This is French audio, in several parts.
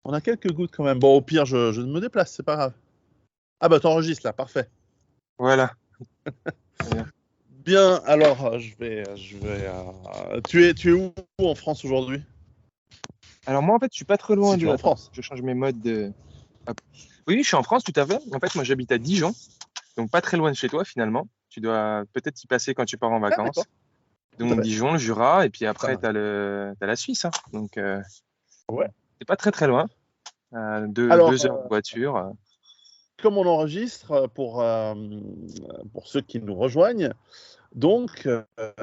On a quelques gouttes quand même. Bon, au pire, je me déplace, c'est pas grave. Ah bah t'enregistres là, parfait. Voilà. Très bien. Bien, alors tu es où en France aujourd'hui? Alors moi, en fait, je suis pas très loin Si tu de... es en Attends, France. je change mes modes de... Hop. Oui, je suis en France, tout à fait. En fait, moi, j'habite à Dijon, donc pas très loin de chez toi, finalement. Tu dois peut-être y passer quand tu pars en Ah d'accord, vacances. tout à Donc fait. Dijon, le Jura, et puis Ça après, marche. t'as la Suisse, hein. Donc, Ouais. c'est pas très très loin. Alors, 2 heures de voiture. comme on enregistre pour ceux qui nous rejoignent, donc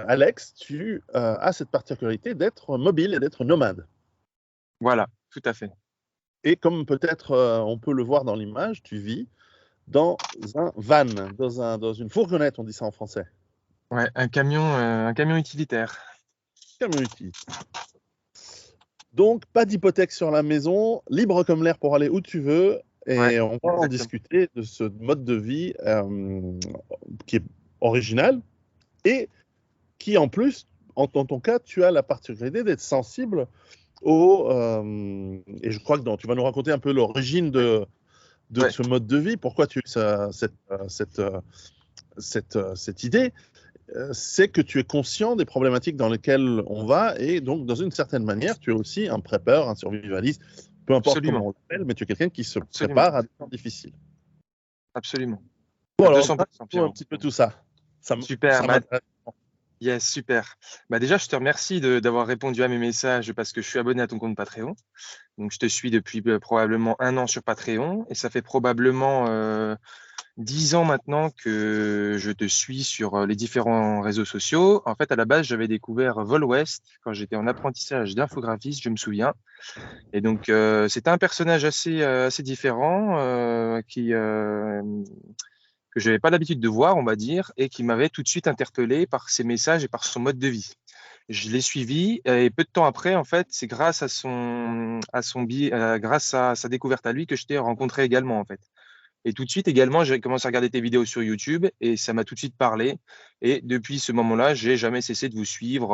Alex, tu as cette particularité d'être mobile et d'être nomade. Voilà, tout à fait. Et comme peut-être on peut le voir dans l'image, tu vis dans un van, dans une fourgonnette, on dit ça en français. Ouais, un camion utilitaire. Community. Donc, pas d'hypothèque sur la maison, libre comme l'air pour aller où tu veux. Ouais, Et on va en exactement. discuter de ce mode de vie qui est original et qui, en plus, dans ton cas, tu as la particularité d'être sensible et je crois que tu vas nous raconter un peu l'origine Ouais, de ouais, ce mode de vie, pourquoi tu as cette idée. C'est que tu es conscient des problématiques dans lesquelles on va et donc, dans une certaine manière, tu es aussi un prépeur, un survivaliste, peu importe comment absolument, on l'appelle, mais tu es quelqu'un qui se absolument, prépare à des temps difficiles. absolument. Bon, À alors, 200%, raconte-nous un Pierrot. petit peu tout ça. Super. Ça m'intéresse. Yes, super. Déjà, je te remercie d'avoir répondu à mes messages parce que je suis abonné à ton compte Patreon. Donc, je te suis depuis probablement 1 an sur Patreon et ça fait probablement 10 ans maintenant que je te suis sur les différents réseaux sociaux. En fait, à la base, j'avais découvert VolWest quand j'étais en apprentissage d'infographiste, je me souviens. Et donc, c'était un personnage assez différent que je n'avais pas l'habitude de voir, on va dire, et qui m'avait tout de suite interpellé par ses messages et par son mode de vie. Je l'ai suivi et peu de temps après, en fait, c'est grâce grâce à sa découverte à lui que je t'ai rencontré également, en fait. Et tout de suite également, j'ai commencé à regarder tes vidéos sur YouTube et ça m'a tout de suite parlé. Et depuis ce moment-là, j'ai jamais cessé de vous suivre,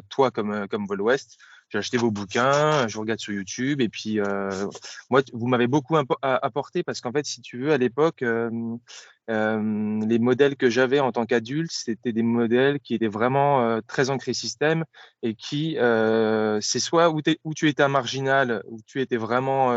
toi comme Vol West. J'ai acheté vos bouquins, je vous regarde sur YouTube et puis moi, vous m'avez beaucoup apporté parce qu'en fait, si tu veux, à l'époque, les modèles que j'avais en tant qu'adulte, c'était des modèles qui étaient vraiment très ancrés système et qui, c'est soit où tu étais un marginal, où tu étais vraiment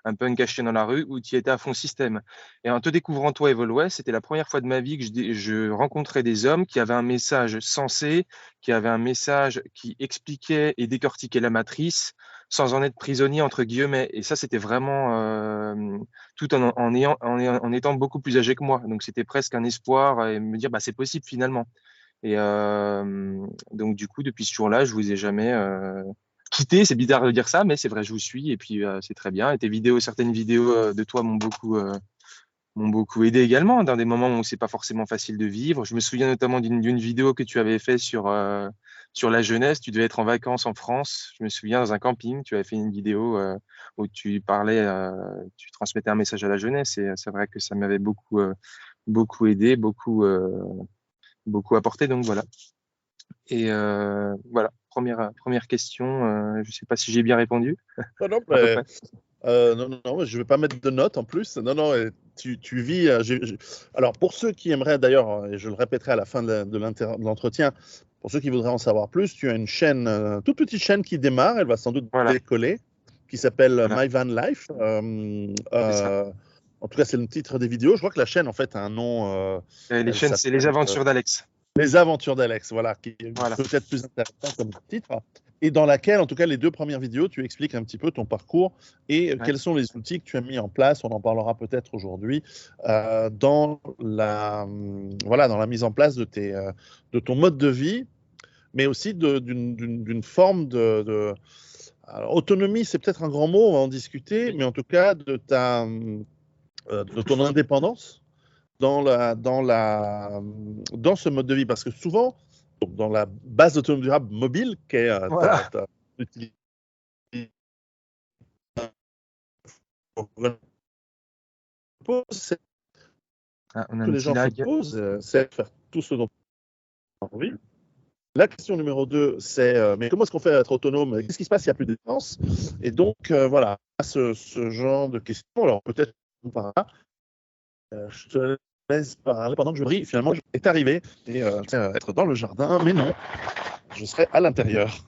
un punk caché dans la rue, où tu étais à fond système. Et en te découvrant toi, Evolway, c'était la première fois de ma vie que je rencontrais des hommes qui avaient un message sensé, qui avaient un message qui expliquait et décortiquait la matrice sans en être prisonnier entre guillemets. Et ça, c'était vraiment tout en étant beaucoup plus âgé que moi. Donc c'était presque un espoir et me dire bah c'est possible finalement. Et donc du coup, depuis ce jour-là, je vous ai jamais quitté. C'est bizarre de dire ça, mais c'est vrai, je vous suis et puis c'est très bien. Et tes vidéos, certaines vidéos de toi m'ont beaucoup aidé également dans des moments où c'est pas forcément facile de vivre. Je me souviens notamment d'une vidéo que tu avais fait sur la jeunesse. Tu devais être en vacances en France. Je me souviens dans un camping, tu avais fait une vidéo où tu parlais, tu transmettais un message à la jeunesse et c'est vrai que ça m'avait beaucoup aidé, beaucoup apporté. Donc voilà. Et voilà, première question. Je sais pas si j'ai bien répondu, Non, non, à peu près. non, je ne vais pas mettre de notes en plus. Non, non, tu vis. Alors, pour ceux qui aimeraient d'ailleurs, et je le répéterai à la fin de l'entretien, pour ceux qui voudraient en savoir plus, tu as une chaîne, toute petite chaîne qui démarre, elle va sans doute Voilà, décoller, qui s'appelle voilà, My Van Life. c'est ça. En tout cas, c'est le titre des vidéos. Je crois que la chaîne, en fait, a un nom. Les Elle chaînes, c'est s'appelle les aventures d'Alex. Les aventures d'Alex, voilà, qui est Voilà, peut-être plus intéressant comme titre, et dans laquelle, en tout cas, les 2 premières vidéos, tu expliques un petit peu ton parcours et ouais, quels sont les outils que tu as mis en place. On en parlera peut-être aujourd'hui voilà, dans la mise en place de ton mode de vie, mais aussi d'une forme alors, autonomie, c'est peut-être un grand mot, on va en discuter, oui, mais en tout cas de ton indépendance dans ce mode de vie. Parce que souvent, dans la base d'autonomie durable mobile, qui est voilà. utilité, c'est Ah, on a que un les petit gens se lag. posent, c'est de faire tout ce dont on a envie. La question numéro 2, c'est mais comment est-ce qu'on fait à être autonome? Qu'est-ce qui se passe s'il n'y a plus d'essence? Et donc, voilà, ce genre de questions. Alors, peut-être par là, je te laisse parler pendant que je brille. Finalement, est arrivé et être dans le jardin, mais non, je serai à l'intérieur.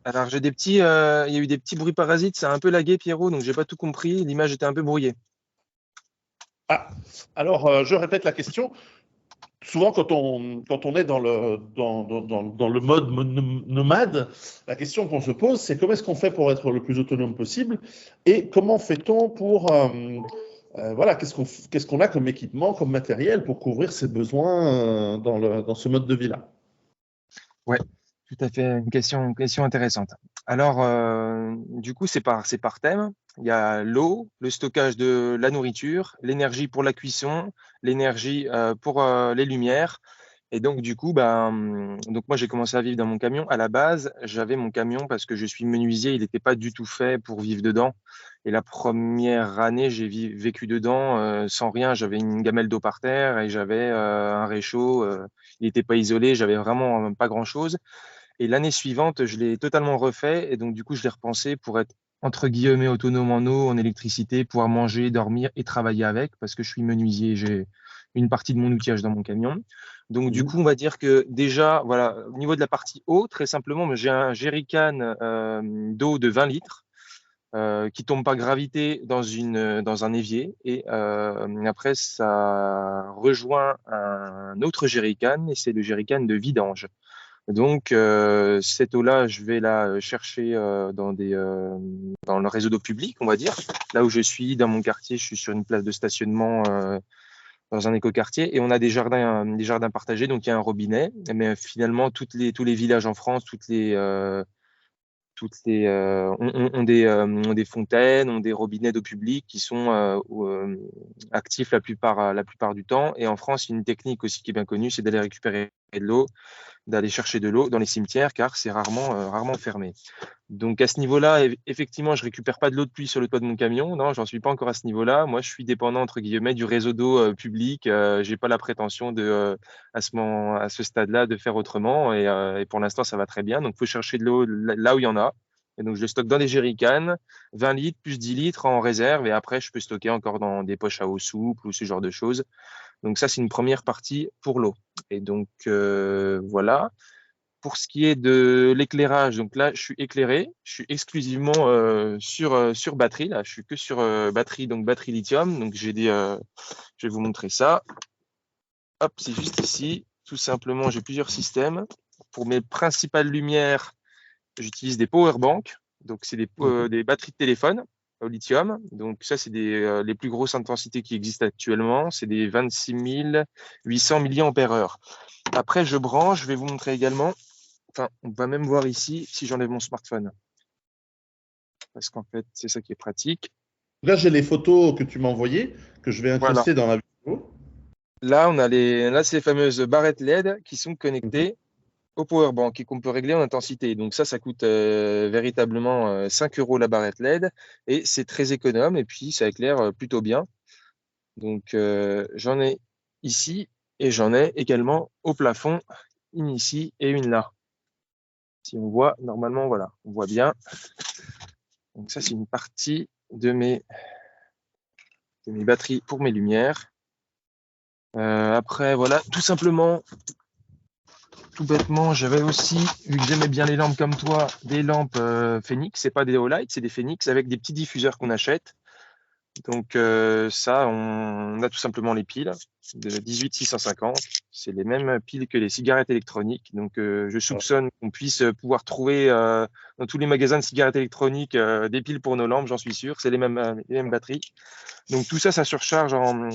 Alors, j'ai des petits, il y a eu des petits bruits parasites, ça a un peu lagué, Pierrot, donc j'ai pas tout compris. L'image était un peu brouillée. Ah, alors, je répète la question. Souvent, quand on est dans le mode nomade, la question qu'on se pose, c'est comment est-ce qu'on fait pour être le plus autonome possible et comment fait-on pour, voilà, qu'est-ce qu'on a comme équipement, comme matériel pour couvrir ses besoins dans ce mode de vie-là. Ouais, tout à fait, une question intéressante. Alors, du coup, c'est par thème. Il y a l'eau, le stockage de la nourriture, l'énergie pour la cuisson, l'énergie pour les lumières. Et donc, du coup, donc moi, j'ai commencé à vivre dans mon camion. À la base, j'avais mon camion parce que je suis menuisier. Il n'était pas du tout fait pour vivre dedans. Et la première année, j'ai vécu dedans sans rien. J'avais une gamelle d'eau par terre et j'avais un réchaud. Il n'était pas isolé. J'avais vraiment pas grand-chose. Et l'année suivante, je l'ai totalement refait. Et donc, du coup, je l'ai repensé pour être entre guillemets autonome en eau, en électricité, pouvoir manger, dormir et travailler avec parce que je suis menuisier. J'ai une partie de mon outillage dans mon camion. Donc, du coup, on va dire que déjà, voilà, au niveau de la partie eau, très simplement, j'ai un jerrycan d'eau de 20 litres qui tombe par gravité dans un évier. Et après, ça rejoint un autre jerrycan et c'est le jerrycan de vidange. Donc, cette eau-là, je vais la chercher dans le réseau d'eau public, on va dire. Là où je suis, dans mon quartier, je suis sur une place de stationnement dans un écoquartier et on a des jardins partagés, donc il y a un robinet. Mais finalement, tous les villages en France, ont des fontaines, ont des robinets d'eau publique qui sont actifs la plupart du temps. Et en France, il y a une technique aussi qui est bien connue, c'est d'aller récupérer de l'eau, d'aller chercher de l'eau dans les cimetières, car c'est rarement fermé. Donc à ce niveau-là, effectivement, je récupère pas de l'eau de pluie sur le toit de mon camion. Non, j'en suis pas encore à ce niveau-là. Moi, je suis dépendant entre guillemets du réseau d'eau public. J'ai pas la prétention à ce stade-là de faire autrement. Et pour l'instant, ça va très bien. Donc, faut chercher de l'eau là où il y en a. Et donc, je le stocke dans des jerrycans, 20 litres plus 10 litres en réserve. Et après, je peux stocker encore dans des poches à eau souple ou ce genre de choses. Donc ça, c'est une première partie pour l'eau. Et donc voilà. Pour ce qui est de l'éclairage, donc là, je suis éclairé. Je suis exclusivement sur batterie. Là, je suis que sur batterie, donc batterie lithium. Donc je vais vous montrer ça. Hop, c'est juste ici. Tout simplement, j'ai plusieurs systèmes. Pour mes principales lumières, j'utilise des power banks. Donc c'est des batteries de téléphone au lithium. Donc ça, c'est les plus grosses intensités qui existent actuellement. C'est des 26 800 mAh. Après, je branche. Je vais vous montrer également. Enfin, on va même voir ici si j'enlève mon smartphone. Parce qu'en fait, c'est ça qui est pratique. Là, j'ai les photos que tu m'as envoyées, que je vais Voilà. incruster dans la vidéo. Là, là, c'est les fameuses barrettes LED qui sont connectées au powerbank et qu'on peut régler en intensité. Donc ça coûte véritablement 5 € la barrette LED et c'est très économe et puis ça éclaire plutôt bien. Donc j'en ai ici et j'en ai également au plafond, une ici et une là. Si on voit, normalement, voilà, on voit bien. Donc ça, c'est une partie de mes batteries pour mes lumières. Après, voilà, tout simplement, tout bêtement, j'avais aussi, vu que j'aimais bien les lampes comme toi, des lampes Phoenix. C'est pas des Olight, c'est des Phoenix avec des petits diffuseurs qu'on achète. Donc ça, on a tout simplement les piles de 18650. C'est les mêmes piles que les cigarettes électroniques. Donc je soupçonne qu'on puisse pouvoir trouver dans tous les magasins de cigarettes électroniques des piles pour nos lampes, j'en suis sûr. C'est les mêmes batteries. Donc tout ça, ça surcharge en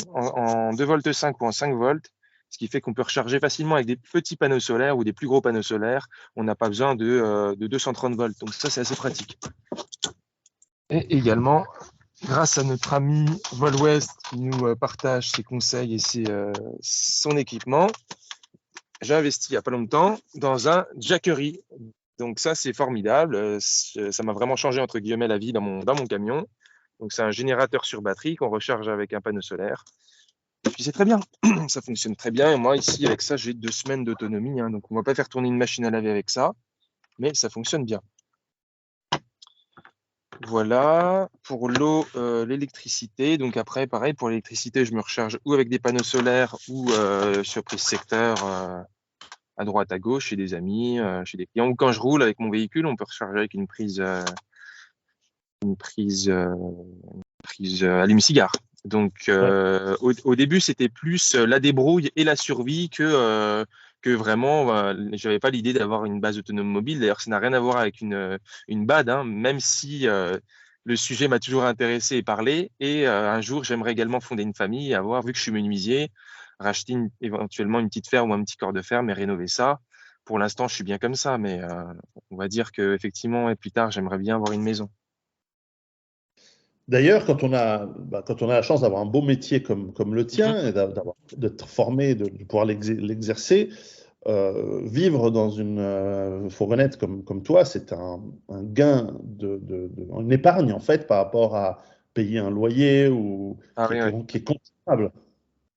2,5 volts ou en 5 volts, ce qui fait qu'on peut recharger facilement avec des petits panneaux solaires ou des plus gros panneaux solaires. On n'a pas besoin de 230 volts. Donc ça, c'est assez pratique. Et également, grâce à notre ami Vol West qui nous partage ses conseils et son équipement, j'ai investi il n'y a pas longtemps dans un Jackery. Donc ça, c'est formidable. Ça m'a vraiment changé, entre guillemets, la vie dans mon camion. Donc c'est un générateur sur batterie qu'on recharge avec un panneau solaire. Et puis c'est très bien, ça fonctionne très bien. Et moi ici avec ça j'ai 2 semaines d'autonomie, hein, donc on va pas faire tourner une machine à laver avec ça, mais ça fonctionne bien. Voilà pour l'eau, l'électricité. Donc après pareil pour l'électricité je me recharge ou avec des panneaux solaires ou sur prise secteur à droite à gauche chez des amis, chez des clients, ou quand je roule avec mon véhicule on peut recharger avec une prise allume-cigare. Donc, Ouais. au début, c'était plus la débrouille et la survie que vraiment, j'avais pas l'idée d'avoir une base autonome mobile. D'ailleurs, ça n'a rien à voir avec une BAD, hein, même si le sujet m'a toujours intéressé et parlé. Et un jour, j'aimerais également fonder une famille, avoir, vu que je suis menuisier, racheter éventuellement une petite ferme ou un petit corps de ferme et rénover ça. Pour l'instant, je suis bien comme ça, mais on va dire que effectivement, et plus tard, j'aimerais bien avoir une maison. D'ailleurs, quand on a la chance d'avoir un beau métier comme le Mhm. tien, et d'être formé, de pouvoir l'exercer, vivre dans une fourgonnette comme toi, c'est un gain, une épargne en fait par rapport à payer un loyer ou Ah oui, oui. qui est considérable.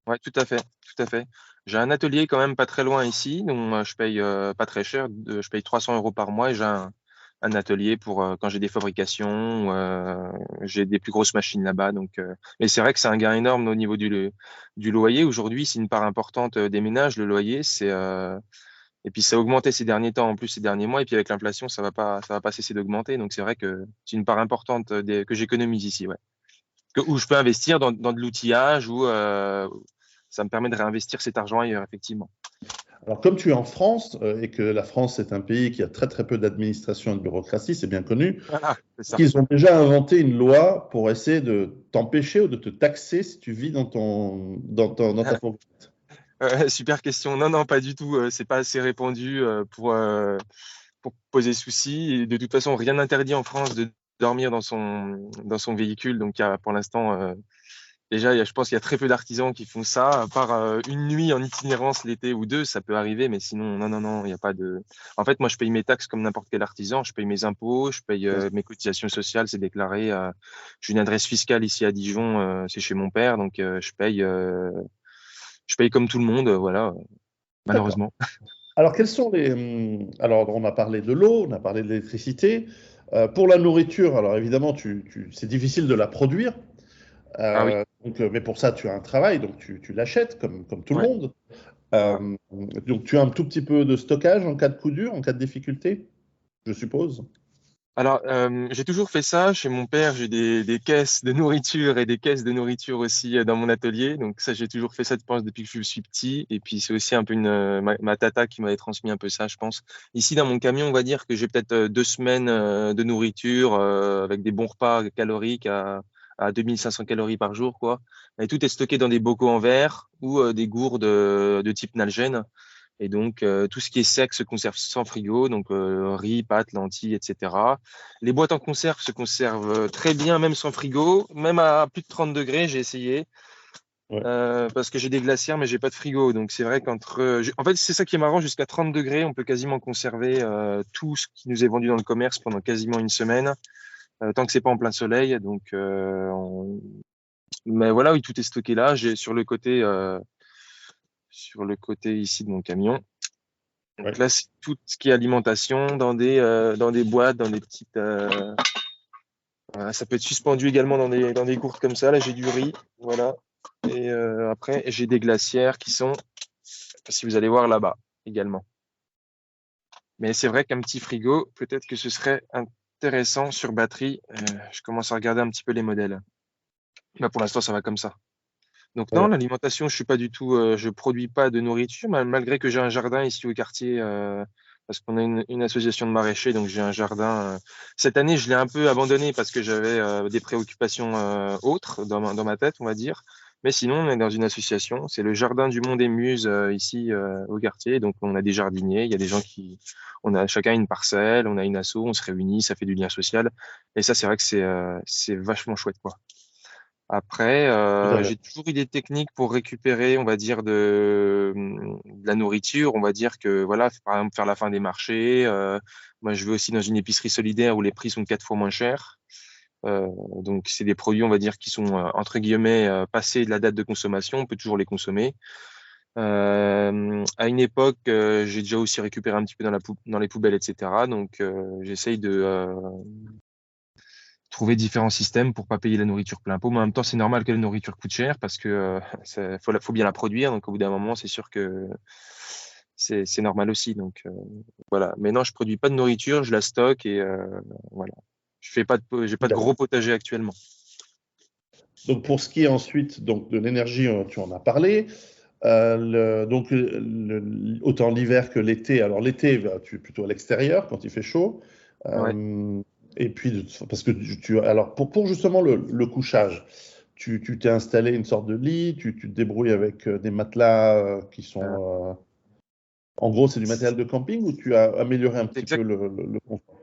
Ouais, tout à fait, tout à fait. J'ai un atelier quand même pas très loin ici, donc je paye pas très cher, je paye 300 euros par mois et j'ai un atelier pour quand j'ai des fabrications, j'ai des plus grosses machines là-bas. Donc, mais c'est vrai que c'est un gain énorme au niveau du loyer. Aujourd'hui, c'est une part importante des ménages, le loyer, et puis ça a augmenté ces derniers temps, en plus ces derniers mois, et puis avec l'inflation, ça va pas cesser d'augmenter. Donc c'est vrai que c'est une part importante que j'économise ici, ouais. Où je peux investir dans de l'outillage ou ça me permet de réinvestir cet argent ailleurs, effectivement. Alors, comme tu es en France et que la France est un pays qui a très très peu d'administration et de bureaucratie, c'est bien connu, Voilà, c'est ça. qu'ils ont déjà inventé une loi pour essayer de t'empêcher ou de te taxer si tu vis dans ta fourgonnette. Super question. Non, non, pas du tout. C'est pas assez répandu pour poser souci. Et de toute façon, rien n'interdit en France de dormir dans son véhicule. Donc, pour l'instant, déjà, je pense qu'il y a très peu d'artisans qui font ça, à part une nuit en itinérance l'été ou deux, ça peut arriver, mais sinon, non, non, non, il n'y a pas de. En fait, moi, je paye mes taxes comme n'importe quel artisan, je paye mes impôts, je paye Bien sûr. mes cotisations sociales, c'est déclaré. J'ai une adresse fiscale ici à Dijon, c'est chez mon père, donc je paye comme tout le monde, voilà, D'accord. malheureusement. Alors, alors, on a parlé de l'eau, on a parlé de l'électricité. Pour la nourriture, alors évidemment, c'est difficile de la produire. Ah oui, Mais pour ça, tu as un travail, donc tu l'achètes comme tout le ouais. monde. Voilà. Donc, tu as un tout petit peu de stockage en cas de coup dur, en cas de difficulté, je suppose. Alors, j'ai toujours fait ça. Chez mon père, j'ai des caisses de nourriture et des caisses de nourriture aussi dans mon atelier. Donc ça, j'ai toujours fait ça, je pense, depuis que je suis petit. Et puis c'est aussi un peu ma tata qui m'avait transmis un peu ça, je pense. Ici, dans mon camion, on va dire que j'ai peut-être 2 semaines de nourriture avec des bons repas caloriques à 2500 calories par jour, quoi. Et tout est stocké dans des bocaux en verre ou des gourdes de type Nalgene. Et donc, tout ce qui est sec se conserve sans frigo, donc riz, pâtes, lentilles, etc. Les boîtes en conserve se conservent très bien, même sans frigo, même à plus de 30 degrés, j'ai essayé, Ouais. parce que j'ai des glacières, mais j'ai pas de frigo. Donc, c'est vrai en fait, c'est ça qui est marrant, jusqu'à 30 degrés, on peut quasiment conserver tout ce qui nous est vendu dans le commerce pendant quasiment une semaine, tant que c'est pas en plein soleil. Donc, mais voilà, oui, tout est stocké là. J'ai sur le côté ici de mon camion. Donc Ouais. là, c'est tout ce qui est alimentation dans des boîtes, dans des petites. Voilà, ça peut être suspendu également dans des gourdes comme ça. Là, j'ai du riz. Voilà. Et après, j'ai des glacières qui sont, si vous allez voir là-bas également. Mais c'est vrai qu'un petit frigo, peut-être que ce serait intéressant sur batterie. Je commence à regarder un petit peu les modèles. Là, pour l'instant, ça va comme ça. Donc non, Ouais. l'alimentation, je suis pas du tout, je produis pas de nourriture, malgré que j'ai un jardin ici au quartier, parce qu'on a une association de maraîchers, donc j'ai un jardin. Cette année, je l'ai un peu abandonné parce que j'avais des préoccupations autres dans ma tête, on va dire. Mais sinon, on est dans une association, c'est le Jardin du Monde des Muses ici au quartier. Donc on a des jardiniers, il y a des gens on a chacun une parcelle, on a une asso, on se réunit, ça fait du lien social. Et ça, c'est vrai que c'est vachement chouette, quoi. Après, Tout à fait. j'ai toujours eu des techniques pour récupérer, on va dire, de la nourriture. On va dire que, voilà, par exemple, faire la fin des marchés. Moi, je vais aussi dans une épicerie solidaire où les prix sont 4 fois moins chers. Donc, c'est des produits, on va dire, qui sont, entre guillemets, passés de la date de consommation. On peut toujours les consommer. À une époque, j'ai déjà aussi récupéré un petit peu dans les poubelles, etc. Donc, j'essaye de trouver différents systèmes pour pas payer la nourriture plein pot. Mais en même temps, c'est normal que la nourriture coûte cher parce que faut bien la produire. Donc, au bout d'un moment, c'est sûr que c'est normal aussi. Donc, voilà. Mais non, je produis pas de nourriture, je la stocke et voilà. J'ai pas de gros potager actuellement. Donc pour ce qui est ensuite donc, de l'énergie, tu en as parlé. Autant l'hiver que l'été. Alors l'été, tu es plutôt à l'extérieur quand il fait chaud. Ouais. Et puis, parce que alors pour justement le couchage, tu t'es installé une sorte de lit, tu te débrouilles avec des matelas qui Euh, sont. En gros, c'est du matériel de camping ou tu as amélioré un c'est petit peu exact- le confort?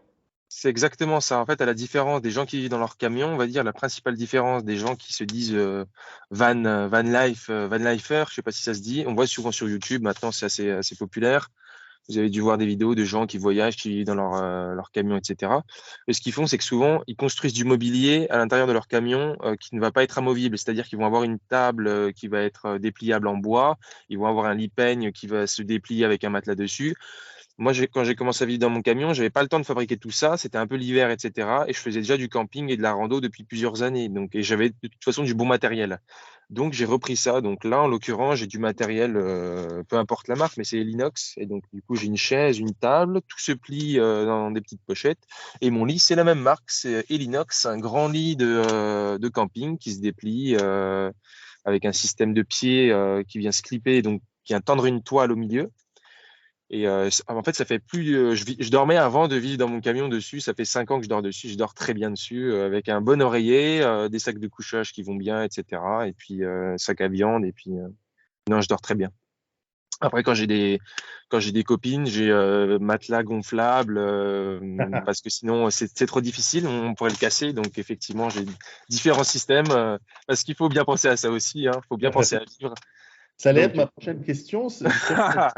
c'est exactement ça. En fait, à la différence des gens qui vivent dans leur camion, on va dire la principale différence des gens qui se disent van life, van lifer, je sais pas si ça se dit. On voit souvent sur YouTube. Maintenant, c'est assez populaire. Vous avez dû voir des vidéos de gens qui voyagent, qui vivent dans leur camion, etc. Et ce qu'ils font, c'est que souvent, ils construisent du mobilier à l'intérieur de leur camion qui ne va pas être amovible. C'est-à-dire qu'ils vont avoir une table qui va être dépliable en bois. Ils vont avoir un lit peigne qui va se déplier avec un matelas dessus. Moi, quand j'ai commencé à vivre dans mon camion, j'avais pas le temps de fabriquer tout ça. C'était un peu l'hiver, etc. Et je faisais déjà du camping et de la rando depuis plusieurs années. Donc, et j'avais de toute façon du bon matériel. Donc, j'ai repris ça. Donc là, en l'occurrence, j'ai du matériel, peu importe la marque, mais c'est l'inox. Et donc, du coup, j'ai une chaise, une table. Tout se plie dans des petites pochettes. Et mon lit, c'est la même marque. C'est Elinox, un grand lit de camping qui se déplie avec un système de pied qui vient se clipper, donc qui vient tendre une toile au milieu. Et en fait, ça fait plus. Je dormais avant de vivre dans mon camion dessus. Ça fait 5 ans que je dors dessus. Je dors très bien dessus, avec un bon oreiller, des sacs de couchage qui vont bien, etc. Et puis sac à viande. Et puis non, je dors très bien. Après, quand j'ai des copines, j'ai matelas gonflable parce que sinon c'est trop difficile. On pourrait le casser. Donc effectivement, j'ai différents systèmes parce qu'il faut bien penser à ça aussi. Il faut bien penser à vivre. Ça allait être Donc ma prochaine question, c'est justement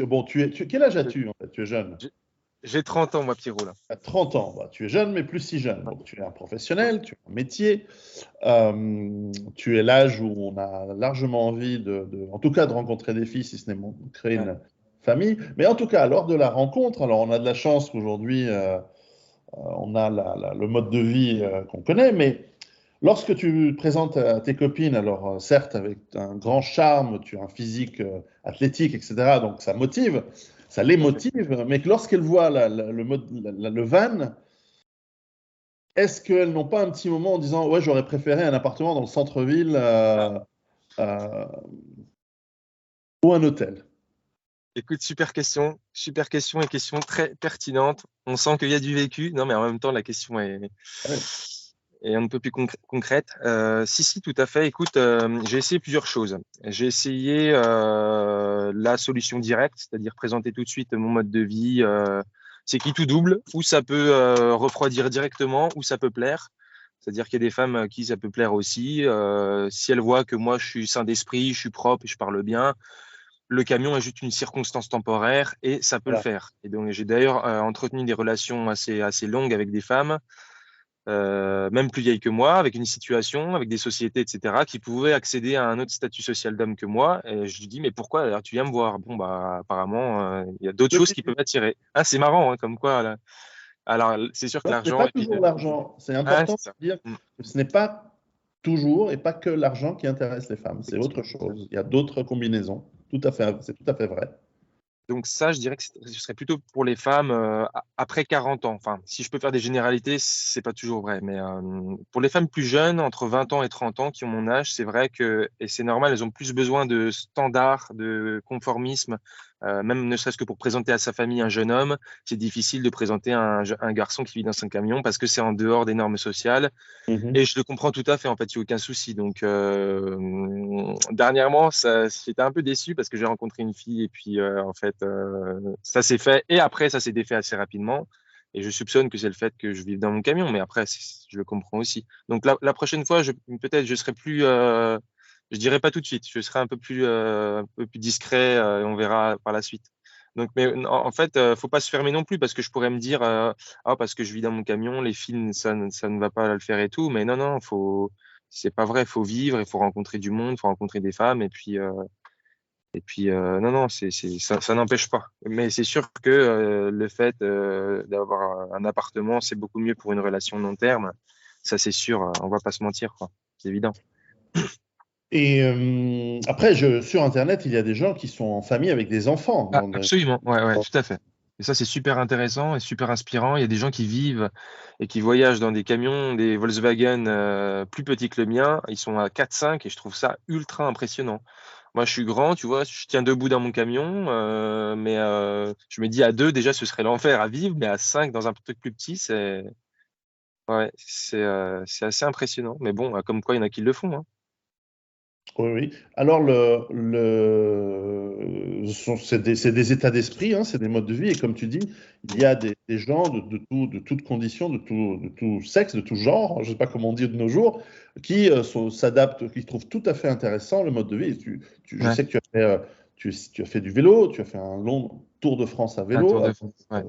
bon, quel âge as-tu en fait? Tu es jeune. j'ai j'ai 30 ans, moi, Pierrot, là. À 30 ans, bah, tu es jeune, mais plus si jeune. Donc, tu es un Ouais. professionnel, tu as un métier, tu es l'âge où on a largement envie en tout cas, de rencontrer des filles, si ce n'est de créer Ouais. une famille. Mais en tout cas, lors de la rencontre, alors on a de la chance qu'aujourd'hui, on a le mode de vie qu'on connaît, mais lorsque tu te présentes à tes copines, alors certes avec un grand charme, tu as un physique athlétique, etc., donc ça les Tout à fait. motive, mais que lorsqu'elles voient le van, est-ce qu'elles n'ont pas un petit moment en disant, ouais, j'aurais préféré un appartement dans le centre-ville euh, ou un hôtel? Écoute, super question et question très pertinente. On sent qu'il y a du vécu. Non, mais en même temps, la question Ouais. est un peu plus concrète. Si, tout à fait. Écoute, j'ai essayé plusieurs choses. J'ai essayé la solution directe, c'est-à-dire présenter tout de suite mon mode de vie. C'est qui tout double, ou ça peut refroidir directement, ou ça peut plaire. C'est-à-dire qu'il y a des femmes à qui ça peut plaire aussi. Si elles voient que moi, je suis sain d'esprit, je suis propre et je parle bien, le camion est juste une circonstance temporaire et ça peut le Voilà. faire. Et donc, j'ai d'ailleurs entretenu des relations assez longues avec des femmes, même plus vieilles que moi, avec une situation, avec des sociétés, etc., qui pouvaient accéder à un autre statut social d'homme que moi. Et je lui dis, mais pourquoi alors tu viens me voir? Bon, bah, apparemment, il y a d'autres Le choses qui plaisir. peuvent attirer. Ah, c'est marrant, hein, comme quoi. Là. Alors, c'est sûr que Non, ce n'est l'argent, pas et puis. toujours l'argent. C'est Ah, important c'est ça. de dire Mm, que ce n'est pas toujours et pas que l'argent qui intéresse les femmes. C'est autre effectivement. chose. Il y a d'autres combinaisons. Tout à fait, c'est tout à fait vrai. Donc ça, je dirais que ce serait plutôt pour les femmes après 40 ans. Enfin, si je peux faire des généralités, c'est pas toujours vrai. Mais pour les femmes plus jeunes, entre 20 ans et 30 ans, qui ont mon âge, c'est vrai que, et c'est normal, elles ont plus besoin de standards, de conformisme, même ne serait-ce que pour présenter à sa famille un jeune homme. C'est difficile de présenter un garçon qui vit dans son camion parce que c'est en dehors des normes sociales. Mhm. Et je le comprends tout à fait, en fait, il n'y a aucun souci. Donc, dernièrement, j'étais un peu déçu parce que j'ai rencontré une fille et puis, en fait, ça s'est fait. Et après, ça s'est défait assez rapidement. Et je soupçonne que c'est le fait que je vive dans mon camion, mais après, je le comprends aussi. Donc, la prochaine fois, peut-être, je serai plus, je dirais pas tout de suite, je serai un peu plus discret et on verra par la suite. Donc, mais en fait, faut pas se fermer non plus parce que je pourrais me dire, ah, parce que je vis dans mon camion, les films, ça ne va pas le faire et tout. Mais non, non, c'est pas vrai. Faut vivre, il faut rencontrer du monde, faut rencontrer des femmes non, non, ça n'empêche pas. Mais c'est sûr que le fait d'avoir un appartement, c'est beaucoup mieux pour une relation long terme. Ça, c'est sûr. On va pas se mentir, quoi. C'est évident. Et après, sur Internet, il y a des gens qui sont en famille avec des enfants. Ah, absolument, ouais, ouais, tout à fait. Et ça, c'est super intéressant et super inspirant. Il y a des gens qui vivent et qui voyagent dans des camions, des Volkswagen plus petits que le mien. Ils sont à 4-5 et je trouve ça ultra impressionnant. Moi, je suis grand, tu vois, je tiens debout dans mon camion, mais je me dis à 2, déjà, ce serait l'enfer à vivre, mais à 5, dans un truc plus petit, ouais, c'est assez impressionnant. Mais bon, comme quoi, il y en a qui le font, hein. Oui, oui. Alors, c'est des états d'esprit, hein, c'est des modes de vie. Et comme tu dis, il y a des gens de toutes conditions, de tout sexe, de tout genre, je ne sais pas comment on dit de nos jours, qui s'adaptent, qui trouvent tout à fait intéressant le mode de vie. Et je Ouais, sais que tu as fait du vélo, tu as fait un long tour de France à un tour vélo. de France. Ouais.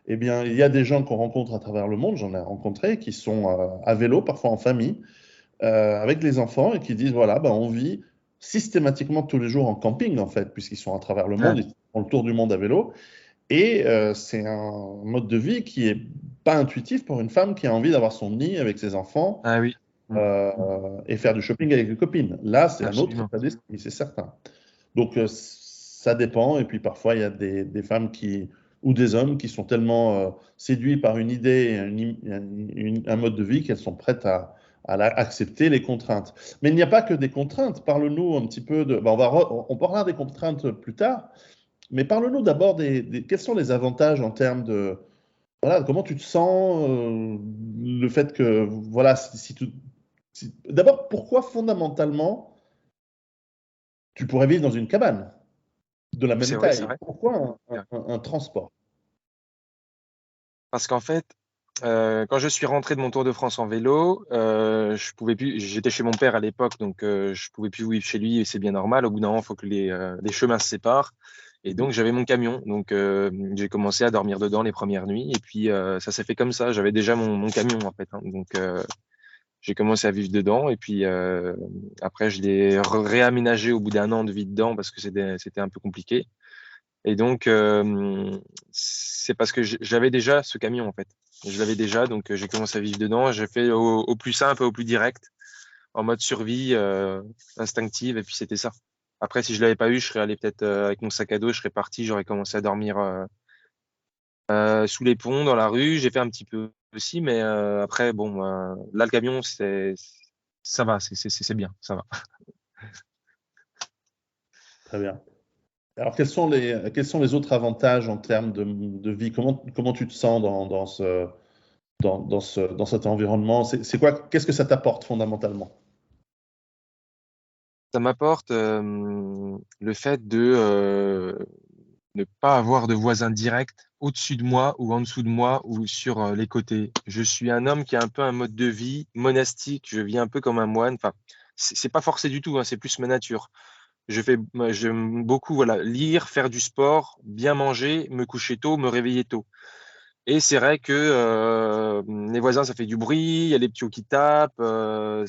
Eh bien, il y a des gens qu'on rencontre à travers le monde, j'en ai rencontré, qui sont à vélo, parfois en famille avec les enfants et qui disent voilà, ben, on vit systématiquement tous les jours en camping en fait, puisqu'ils sont à travers le monde, Ouais. ils font le tour du monde à vélo. Et c'est un mode de vie qui est pas intuitif pour une femme qui a envie d'avoir son nid avec ses enfants Ah oui. Mm. et faire du shopping avec les copines. Là, c'est un autre Absolument. état d'esprit, c'est certain. Donc ça dépend. Et puis parfois, il y a des femmes ou des hommes qui sont tellement séduits par une idée, un mode de vie qu'elles sont prêtes à accepter les contraintes. Mais il n'y a pas que des contraintes. Parle-nous un petit peu de. Ben, on parlera des contraintes plus tard, mais parle-nous d'abord quels sont les avantages en termes de. Voilà, comment tu te sens, le fait que. Voilà, d'abord, pourquoi fondamentalement tu pourrais vivre dans une cabane de la même C'est taille? vrai. Pourquoi un transport? Parce qu'en fait, quand je suis rentré de mon Tour de France en vélo, je pouvais plus. J'étais chez mon père à l'époque, donc je pouvais plus vivre chez lui et c'est bien normal. Au bout d'un moment, il faut que les chemins se séparent. Et donc j'avais mon camion, donc j'ai commencé à dormir dedans les premières nuits et puis ça s'est fait comme ça. J'avais déjà mon camion en fait, hein. Donc j'ai commencé à vivre dedans et puis après je l'ai réaménagé au bout d'un an de vie dedans parce que c'était un peu compliqué. Et donc, c'est parce que j'avais déjà ce camion, en fait. Je l'avais déjà, donc j'ai commencé à vivre dedans. J'ai fait au plus simple, au plus direct, en mode survie instinctive, et puis c'était ça. Après, si je l'avais pas eu, je serais allé peut-être avec mon sac à dos, je serais parti, j'aurais commencé à dormir sous les ponts, dans la rue. J'ai fait un petit peu aussi, mais après, bon, là, le camion, ça va, c'est bien, ça va. Très bien. Alors, quels sont les autres avantages en termes de vie? Comment tu te sens dans cet environnement? C'est quoi? Qu'est-ce que ça t'apporte fondamentalement? Ça m'apporte le fait de ne pas avoir de voisins directs au-dessus de moi ou en dessous de moi ou sur les côtés. Je suis un homme qui a un peu un mode de vie monastique. Je vis un peu comme un moine. Enfin, c'est pas forcé du tout, hein, c'est plus ma nature. J'aime beaucoup, voilà, lire, faire du sport, bien manger, me coucher tôt, me réveiller tôt. Et c'est vrai que les voisins, ça fait du bruit, il y a les petits qui tapent. Je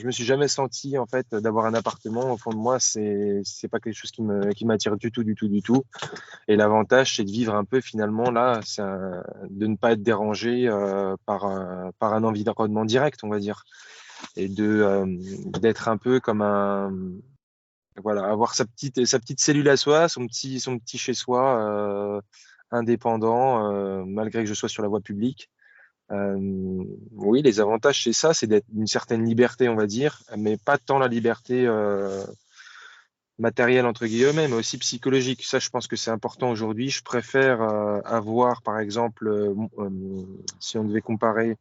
me suis jamais senti en fait d'avoir un appartement au fond de moi. C'est pas quelque chose qui m'attire du tout, du tout, du tout. Et l'avantage, c'est de vivre un peu finalement là, de ne pas être dérangé par un environnement direct, on va dire, et d'être un peu comme un voilà, avoir sa petite cellule à soi, son petit chez soi indépendant, malgré que je sois sur la voie publique. Oui, les avantages, c'est ça, c'est d'être une certaine liberté, on va dire, mais pas tant la liberté matérielle, entre guillemets, mais aussi psychologique. Ça, je pense que c'est important aujourd'hui. Je préfère avoir, par exemple, si on devait comparer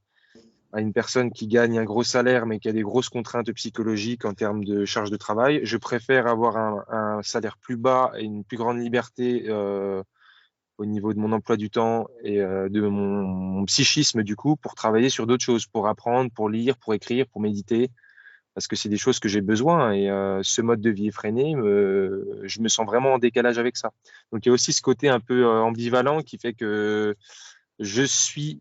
à une personne qui gagne un gros salaire mais qui a des grosses contraintes psychologiques en termes de charge de travail. Je préfère avoir un salaire plus bas et une plus grande liberté au niveau de mon emploi du temps et de mon psychisme du coup pour travailler sur d'autres choses, pour apprendre, pour lire, pour écrire, pour méditer. parce que c'est des choses que j'ai besoin et ce mode de vie effréné, je me sens vraiment en décalage avec ça. Donc il y a aussi ce côté un peu ambivalent qui fait que je suis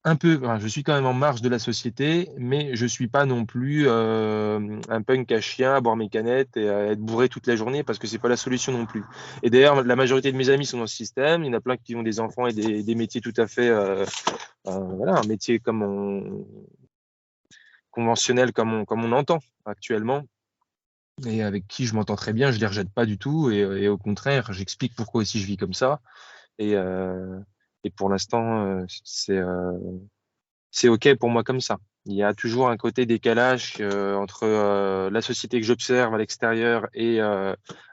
je suis quand même en marge de la société, mais je suis pas non plus un punk à chien à boire mes canettes et à être bourré toute la journée parce que c'est pas la solution non plus. Et d'ailleurs, la majorité de mes amis sont dans ce système. Il y en a plein qui ont des enfants et des métiers tout à fait, voilà, un métier conventionnel comme on entend actuellement et avec qui je m'entends très bien. Je les rejette pas du tout et au contraire, j'explique pourquoi aussi je vis comme ça. Et, euh, et pour l'instant, c'est OK pour moi comme ça. Il y a toujours un côté décalage entre la société que j'observe à l'extérieur et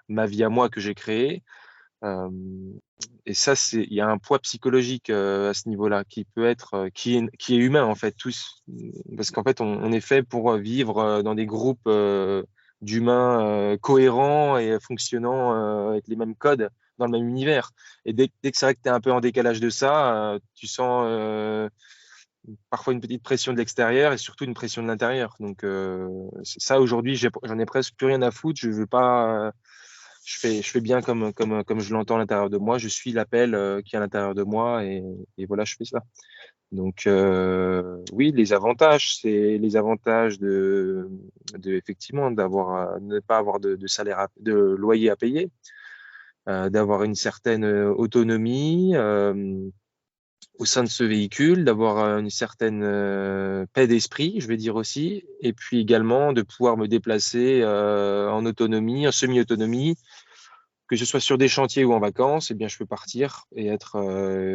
ma vie à moi que j'ai créée. Euh, et ça, il y a un poids psychologique à ce niveau-là qui peut être, qui est humain en fait, tous, parce qu'en fait, on est fait pour vivre dans des groupes d'humains cohérents et fonctionnant avec les mêmes codes dans le même univers. Et dès que c'est vrai que tu es un peu en décalage de ça, tu sens parfois une petite pression de l'extérieur et surtout une pression de l'intérieur. Donc ça aujourd'hui, j'en ai presque plus rien à foutre. Je veux pas. Je fais bien comme je l'entends à l'intérieur de moi. Je suis l'appel qui est à l'intérieur de moi et voilà, je fais ça. Donc oui, les avantages, c'est les avantages de effectivement ne pas avoir de salaire, de loyer à payer, d'avoir une certaine autonomie. Au sein de ce véhicule, d'avoir une certaine paix d'esprit, je vais dire aussi, et puis également de pouvoir me déplacer en autonomie, en semi-autonomie, que ce soit sur des chantiers ou en vacances, eh bien, je peux partir et être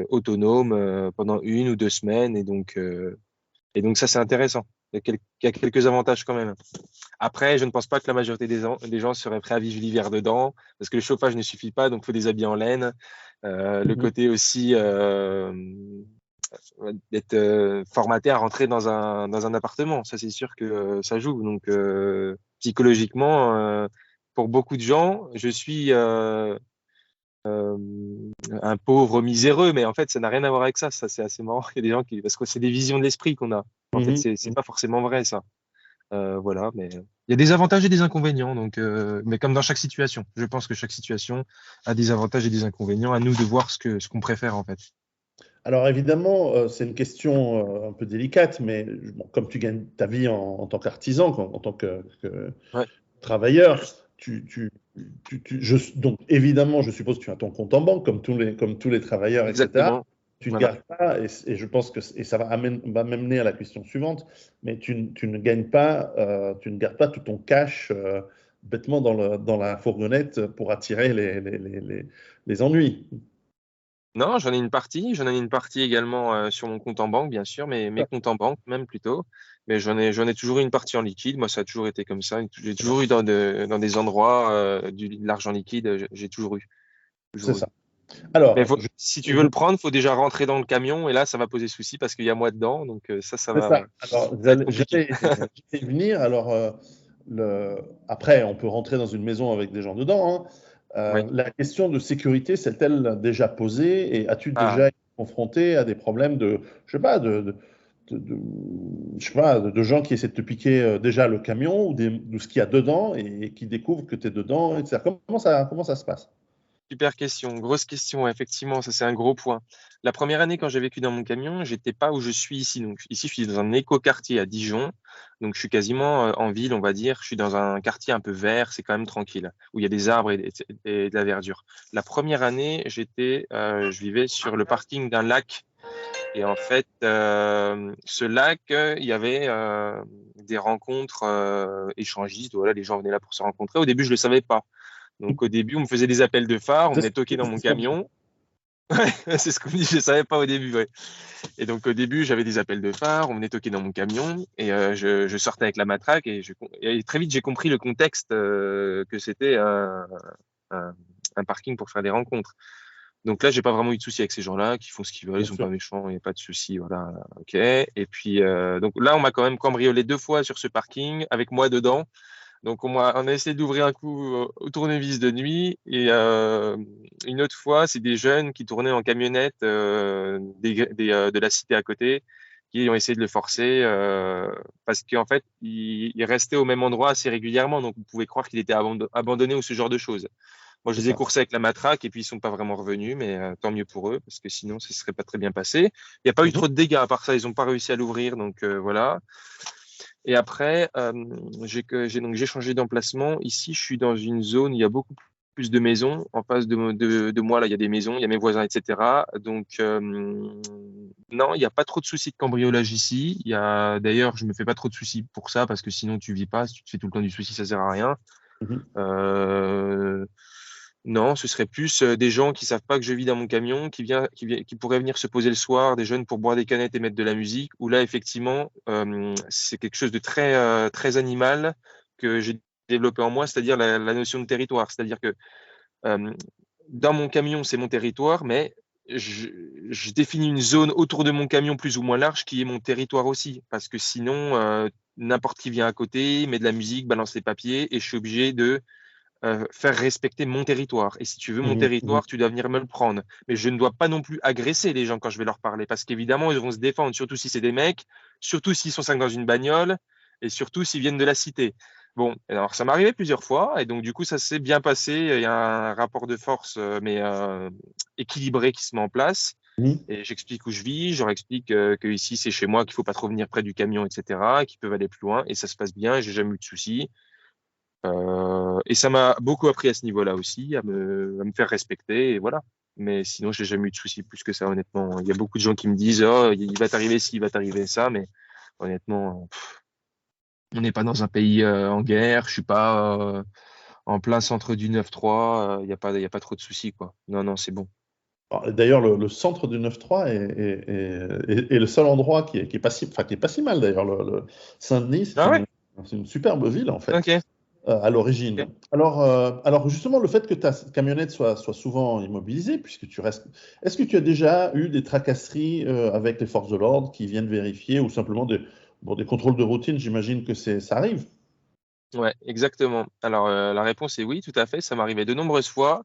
autonome pendant 1 ou 2 semaines, et donc ça, c'est intéressant. Il y a quelques avantages quand même. Après, je ne pense pas que la majorité des gens seraient prêts à vivre l'hiver dedans, parce que le chauffage ne suffit pas, donc il faut des habits en laine. Le côté aussi d'être formaté à rentrer dans un appartement, ça c'est sûr que ça joue. Donc psychologiquement, pour beaucoup de gens, je suis un pauvre miséreux, mais en fait, ça n'a rien à voir avec ça. Ça, c'est assez marrant. Il y a des gens parce que c'est des visions de l'esprit qu'on a. En fait, Mhm. c'est pas forcément vrai ça. Voilà, mais il y a des avantages et des inconvénients. Donc, mais comme dans chaque situation, je pense que chaque situation a des avantages et des inconvénients. À nous de voir ce qu'on préfère en fait. Alors évidemment, c'est une question un peu délicate, mais bon, comme tu gagnes ta vie en tant qu'artisan, en tant que Ouais, travailleur, donc évidemment, je suppose que tu as ton compte en banque, comme tous les travailleurs, etc. exactement. Tu ne Voilà. gardes pas, et je pense que et ça va m'amener à la question suivante, mais tu ne gagnes pas, tu ne gardes pas tout ton cash bêtement dans la fourgonnette pour attirer les ennuis. Non, j'en ai une partie également sur mon compte en banque, bien sûr, mais mes comptes en banque même plutôt. Mais j'en ai toujours eu une partie en liquide. Moi, ça a toujours été comme ça. J'ai toujours eu dans des endroits de l'argent liquide. J'ai toujours eu, C'est toujours eu. ça. Mais Alors, si tu veux je- le prendre, faut déjà rentrer dans le camion et là, ça va poser souci parce qu'il y a moi dedans. Donc ça c'est va, ça. Alors, ça va être compliqué. j'allais y venir. Alors, après, on peut rentrer dans une maison avec des gens dedans, hein. Oui. La question de sécurité s'est-elle déjà posée et as-tu Ah, déjà été confronté à des problèmes je sais pas, je sais pas, de gens qui essaient de te piquer déjà le camion ou de ce qu'il y a dedans et qui découvrent que tu es dedans, etc. Comment ça se passe? super question, grosse question, effectivement, ça c'est un gros point. La première année quand j'ai vécu dans mon camion, j'étais pas où je suis ici. Donc ici, je suis dans un écoquartier à Dijon. Donc je suis quasiment en ville, on va dire. Je suis dans un quartier un peu vert, c'est quand même tranquille, où il y a des arbres et de la verdure. La première année, je vivais sur le parking d'un lac. Et en fait, ce lac, il y avait des rencontres échangistes. Voilà, les gens venaient là pour se rencontrer. Au début, je le savais pas. Donc au début, on me faisait des appels de phare, on venait toquer dans mon camion. C'est ce qu'on me dit, je ne savais pas au début. Ouais. Et donc au début, j'avais des appels de phare, on venait toquer dans mon camion et je sortais avec la matraque et très vite j'ai compris le contexte que c'était un- un parking pour faire des rencontres. Donc là, j'ai pas vraiment eu de souci avec ces gens-là qui font ce qu'ils veulent, ils Bien sont sûr. pas méchants, il n'y a pas de souci, voilà, ok. Et puis donc là, on m'a quand même cambriolé 2 fois sur ce parking avec moi dedans. Donc on a essayé d'ouvrir un coup au tournevis de nuit et une autre fois, c'est des jeunes qui tournaient en camionnette de la cité à côté qui ont essayé de le forcer parce qu'en fait, il restait au même endroit assez régulièrement. Donc, vous pouvez croire qu'il était abandonné ou ce genre de choses. Moi, je C'est les ai ça. coursés avec la matraque et puis ils sont pas vraiment revenus, mais tant mieux pour eux parce que sinon, ça serait pas très bien passé. Il n'y a pas eu Mhm. trop de dégâts à part ça. Ils n'ont pas réussi à l'ouvrir, donc voilà. Et après, j'ai changé d'emplacement. Ici, je suis dans une zone où il y a beaucoup plus de maisons. En face de moi, là, il y a des maisons, il y a mes voisins, etc. Donc, non, il n'y a pas trop de soucis de cambriolage ici. D'ailleurs, je me fais pas trop de soucis pour ça parce que sinon, tu vis pas. Si tu te fais tout le temps du souci, ça sert à rien. Mhm. Euh, non, ce serait plus des gens qui savent pas que je vis dans mon camion, qui pourraient venir se poser le soir, des jeunes pour boire des canettes et mettre de la musique. Où là, effectivement, c'est quelque chose de très animal que j'ai développé en moi, c'est-à-dire la notion de territoire. C'est-à-dire que euh, dans mon camion, c'est mon territoire, mais je, je définis une zone autour de mon camion plus ou moins large qui est mon territoire aussi, parce que sinon, n'importe qui vient à côté, met de la musique, balance les papiers, et je suis obligé de faire respecter mon territoire. Et si tu veux mon Mhm. Mhm. territoire, tu dois venir me le prendre. Mais je ne dois pas non plus agresser les gens quand je vais leur parler, parce qu'évidemment, ils vont se défendre, surtout si c'est des mecs, surtout s'ils sont cinq dans une bagnole, et surtout s'ils viennent de la cité. Bon, alors ça m'est arrivé plusieurs fois, et donc du coup, ça s'est bien passé. Il y a un rapport de force, mais équilibré qui se met en place. Mhm. Et j'explique où je vis, je leur explique que ici c'est chez moi, qu'il faut pas trop venir près du camion, etc., qu'ils peuvent aller plus loin, et ça se passe bien, j'ai jamais eu de soucis. Et ça m'a beaucoup appris à ce niveau-là aussi, à me faire respecter, et voilà. Mais sinon, j'ai jamais eu de soucis plus que ça, honnêtement. Il y a beaucoup de gens qui me disent, oh, il va t'arriver ci, il va t'arriver ça, mais honnêtement, on n'est pas dans un pays en guerre, je suis pas en plein centre du 9-3, il y a pas trop de soucis, quoi. Non, non, c'est bon. Alors, d'ailleurs, le centre du 9-3 est le seul endroit qui est pas si, enfin, qui est pas si mal d'ailleurs. Saint-Denis, Ah ouais? c'est une superbe ville en fait, Ok. à l'origine. Ok. Alors justement, le fait que ta camionnette soit souvent immobilisée, puisque tu restes, est-ce que tu as déjà eu des tracasseries avec les forces de l'ordre qui viennent vérifier ou simplement bon, des contrôles de routine? J'imagine que ça arrive. Ouais, exactement. Alors, la réponse est oui, tout à fait. Ça m'est arrivé de nombreuses fois.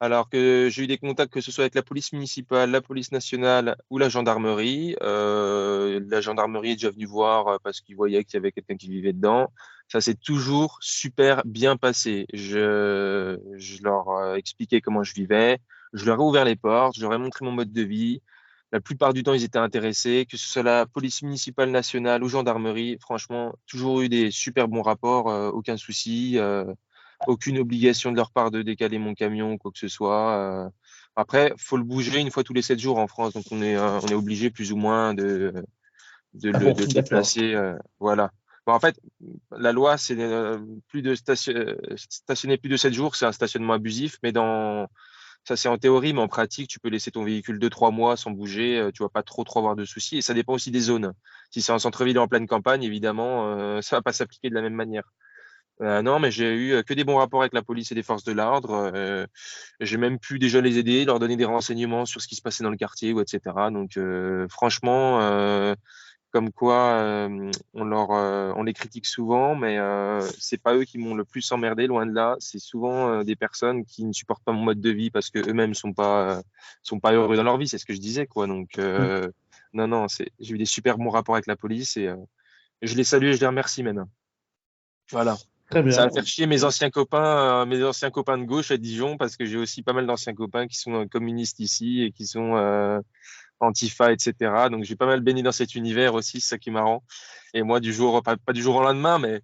Alors que j'ai eu des contacts, que ce soit avec la police municipale, la police nationale ou la gendarmerie. La gendarmerie est déjà venue voir parce qu'ils voyaient qu'il y avait quelqu'un qui vivait dedans. Ça s'est toujours super bien passé. Je leur expliquais comment je vivais. Je leur ai ouvert les portes. Je leur ai montré mon mode de vie. La plupart du temps, ils étaient intéressés, que ce soit la police municipale nationale ou gendarmerie. Franchement, toujours eu des super bons rapports, aucun souci. Aucune obligation de leur part de décaler mon camion ou quoi que ce soit. Après, faut le bouger une fois tous les 7 jours en France, donc on est obligé plus ou moins Ah bon, de le d'accord. déplacer. Voilà. Bon, en fait, la loi, c'est stationner plus de 7 jours, c'est un stationnement abusif, mais ça c'est en théorie, mais en pratique, tu peux laisser ton véhicule 2-3 mois sans bouger, tu vas pas trop avoir de soucis, et ça dépend aussi des zones. Si c'est en centre-ville et en pleine campagne, évidemment, ça va pas s'appliquer de la même manière. Non, mais j'ai eu que des bons rapports avec la police et les forces de l'ordre. J'ai même pu déjà les aider, leur donner des renseignements sur ce qui se passait dans le quartier, ou etc. Donc, franchement, comme quoi, on les critique souvent, mais c'est pas eux qui m'ont le plus emmerdé, loin de là. C'est souvent des personnes qui ne supportent pas mon mode de vie parce que eux-mêmes sont pas heureux dans leur vie. C'est ce que je disais, quoi. Donc, Mm. non, non, j'ai eu des super bons rapports avec la police et je les salue et je les remercie même. Voilà. Très Ça bien. va faire chier mes anciens copains de gauche à Dijon, parce que j'ai aussi pas mal d'anciens copains qui sont communistes ici et qui sont Antifa, etc. Donc j'ai pas mal baigné dans cet univers aussi, c'est ça qui est marrant. Et moi, pas du jour au lendemain, mais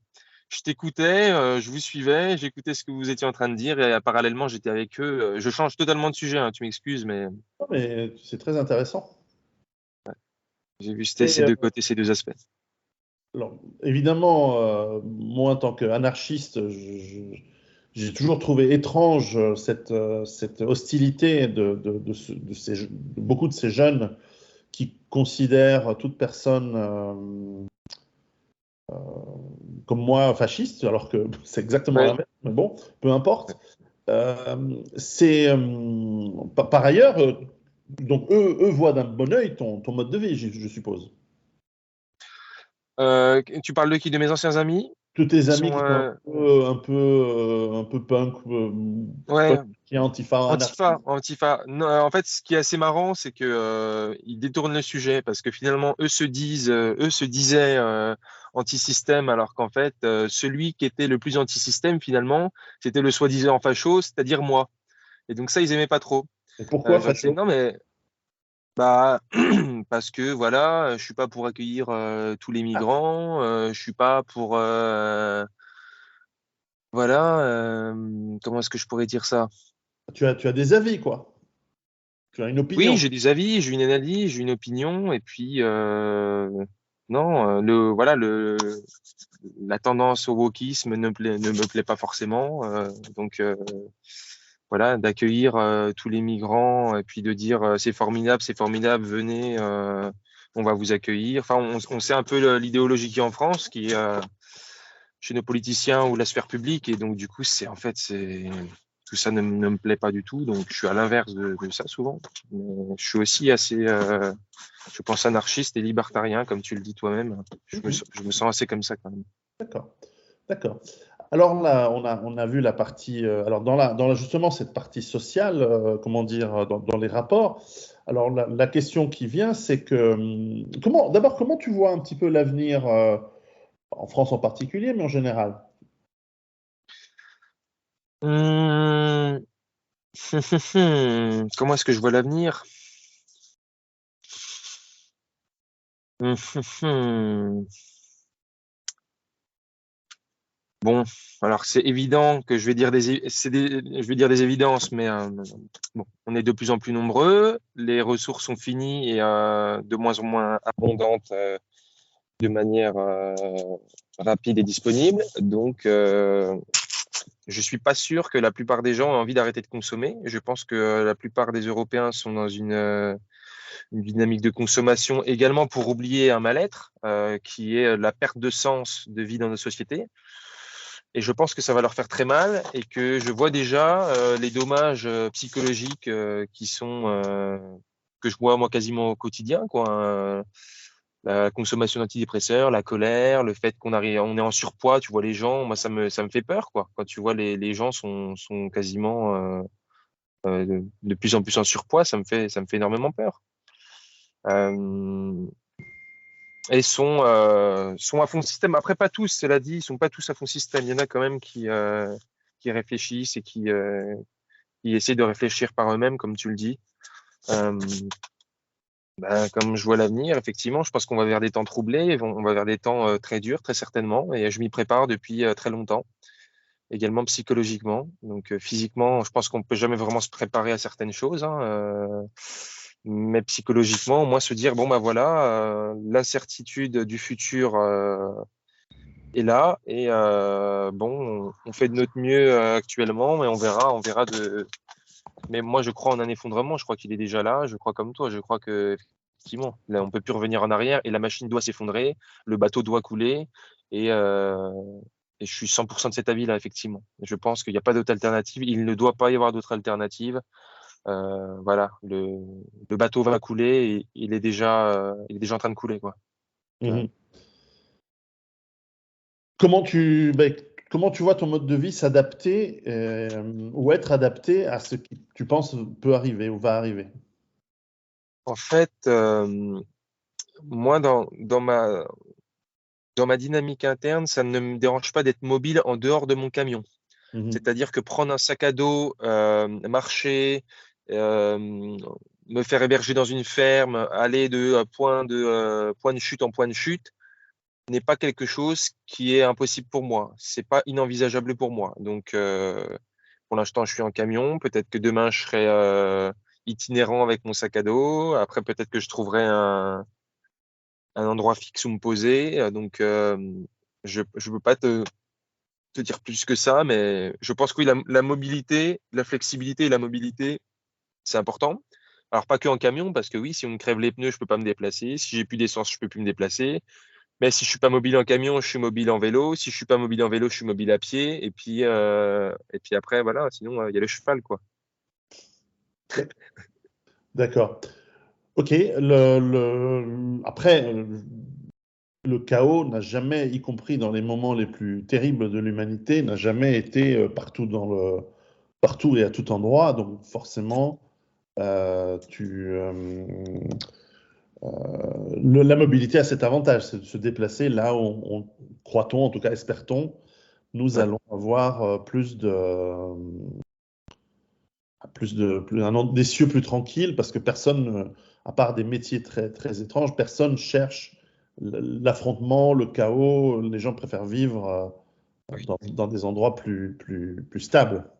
je t'écoutais, je vous suivais, j'écoutais ce que vous étiez en train de dire et parallèlement, j'étais avec eux. Je change totalement de sujet, hein, tu m'excuses, mais Non, mais c'est très intéressant. j'ai vu Et, ces deux côtés, ces deux aspects. alors, évidemment, moi, en tant qu'anarchiste, j'ai toujours trouvé étrange cette hostilité de beaucoup de ces jeunes qui considèrent toute personne comme moi fasciste, alors que c'est exactement Ouais. l'inverse. Mais bon, peu importe. Par ailleurs, donc eux voient d'un bon œil ton mode de vie, je suppose. Tu parles de qui? De mes anciens amis? tous tes Ils amis sont, qui sont un peu punk, ouais, qui est antifa, Antifa, anarchiste. Antifa. Non, en fait, ce qui est assez marrant, c'est que ils détournent le sujet parce que finalement, eux se disaient anti-système, alors qu'en fait, celui qui était le plus anti-système, finalement, c'était le soi-disant facho, c'est-à-dire moi. Et donc ça, ils aimaient pas trop. Et pourquoi Je leur disais facho? non, mais bah parce que voilà, je suis pas pour accueillir tous les Ah, migrants, je suis pas pour voilà, comment est-ce que je pourrais dire ça? tu as des avis, quoi. Tu as une Oui, opinion. j'ai des avis, j'ai une analyse, j'ai une opinion, et puis non, la tendance au wokisme ne me plaît pas forcément, donc voilà, d'accueillir tous les migrants et puis de dire c'est formidable, venez, on va vous accueillir. Enfin, on sait un peu l'idéologie qui est en France, qui est chez nos politiciens ou la sphère publique, et donc du coup, c'est tout ça ne me plaît pas du tout, donc je suis à l'inverse de ça souvent. Mais je suis aussi assez, je pense, anarchiste et libertarien, comme tu le dis toi-même. Mhm. Je me sens assez comme ça quand même. D'accord, d'accord. Alors là, on a vu la partie, alors justement cette partie sociale, comment dire, dans les rapports. Alors la question qui vient, c'est que d'abord, comment tu vois un petit peu l'avenir en France en particulier, mais en général? Hum, Comment est-ce que je vois l'avenir? Hum, Bon, alors c'est évident que je vais dire je vais dire des évidences, mais bon, on est de plus en plus nombreux, les ressources sont finies et de moins en moins abondantes de manière rapide et disponible. Donc, je suis pas sûr que la plupart des gens aient envie d'arrêter de consommer. Je pense que la plupart des Européens sont dans une dynamique de consommation également pour oublier un mal-être qui est la perte de sens de vie dans nos sociétés. Et je pense que ça va leur faire très mal et que je vois déjà les dommages psychologiques que je vois moi quasiment au quotidien, quoi. La consommation d'antidépresseurs, la colère, le fait on est en surpoids, tu vois les gens, moi ça me fait peur, quoi. Quand tu vois les gens sont quasiment de plus en plus en surpoids, ça me fait énormément peur. Euh, et sont à fond système. Après, pas tous, cela dit, ils sont pas tous à fond système. Il y en a quand même qui réfléchissent et qui essaient de réfléchir par eux-mêmes, comme tu le dis. Euh, Comme je vois l'avenir, effectivement, je pense qu'on va vers des temps troublés, on va vers des temps très durs, très certainement, et je m'y prépare depuis très longtemps, également psychologiquement. Donc physiquement, je pense qu'on peut jamais vraiment se préparer à certaines choses, hein, mais psychologiquement, au moins se dire, bon, bah voilà, l'incertitude du futur est là, et bon, on fait de notre mieux actuellement, mais on verra mais moi, je crois en un effondrement. Je crois qu'il est déjà là. Je crois comme toi. Je crois que effectivement, là, on peut plus revenir en arrière et la machine doit s'effondrer. Le bateau doit couler. Et, euh, et je suis 100% de cet avis-là, effectivement. Je pense qu'il n'y a pas d'autre alternative. Il ne doit pas y avoir d'autre alternative. Voilà, le bateau va couler et il est déjà en train de couler, quoi. Donc, Mhm. Ben, comment tu vois ton mode de vie s'adapter ou être adapté à ce qui tu penses peut arriver ou va arriver? en fait, moi, dans ma dynamique interne, ça ne me dérange pas d'être mobile en dehors de mon camion. Mhm. C'est-à-dire que prendre un sac à dos, marcher, euh, me faire héberger dans une ferme, aller de point de chute en point de chute, n'est pas quelque chose qui est impossible pour moi. C'est pas inenvisageable pour moi. Donc, pour l'instant, je suis en camion. Peut-être que demain, je serai itinérant avec mon sac à dos. Après, peut-être que je trouverai un endroit fixe où me poser. Donc, je ne peux pas te dire plus que ça, mais je pense que oui, la mobilité, la flexibilité et la mobilité, c'est important. Alors, pas que en camion, parce que oui, si on me crève les pneus, je peux pas me déplacer. Si j'ai plus d'essence, je peux plus me déplacer. Mais si je suis pas mobile en camion, je suis mobile en vélo. Si je suis pas mobile en vélo, je suis mobile à pied. Et puis après, voilà, sinon, il y a le cheval, quoi. D'accord. Ok. Après, le chaos n'a jamais, y compris dans les moments les plus terribles de l'humanité, n'a jamais été partout et à tout endroit. Donc forcément, euh, tu, euh, la mobilité a cet avantage, c'est de se déplacer là où croit-on, en tout cas espère-t-on, nous Ouais. allons avoir des cieux plus tranquilles parce que personne, à part des métiers très, très étranges, personne cherche l'affrontement, le chaos. Les gens préfèrent vivre Oui. dans des endroits plus stables.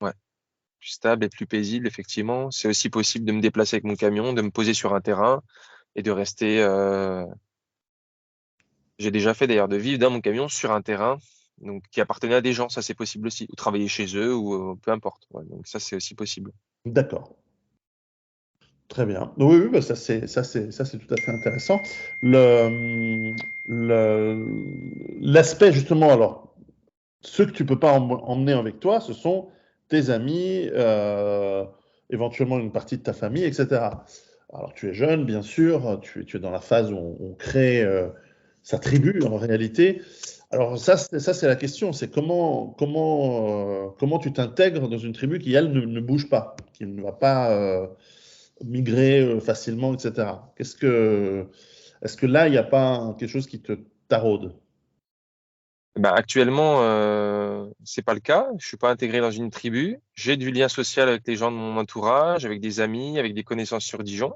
Ouais. Plus stable et plus paisible, effectivement. C'est aussi possible de me déplacer avec mon camion, de me poser sur un terrain et de rester. J'ai déjà fait d'ailleurs de vivre dans mon camion sur un terrain donc, qui appartenait à des gens. Ça, c'est possible aussi. Ou travailler chez eux, ou peu importe. Ouais, donc, ça, c'est aussi possible. D'accord. Très bien. Oui, oui, bah ça c'est tout à fait intéressant. L'aspect justement, alors, ceux que tu peux pas emmener avec toi, ce sont tes amis, éventuellement une partie de ta famille, etc. Alors tu es jeune, bien sûr, tu es dans la phase où on crée sa tribu en réalité. Alors ça c'est la question, c'est comment tu t'intègres dans une tribu qui, elle, ne bouge pas, qui ne va pas migrer facilement, etc. Est-ce que là, il n'y a pas quelque chose qui te taraude? Bah, actuellement, c'est pas le cas. Je suis pas intégré dans une tribu. J'ai du lien social avec les gens de mon entourage, avec des amis, avec des connaissances sur Dijon,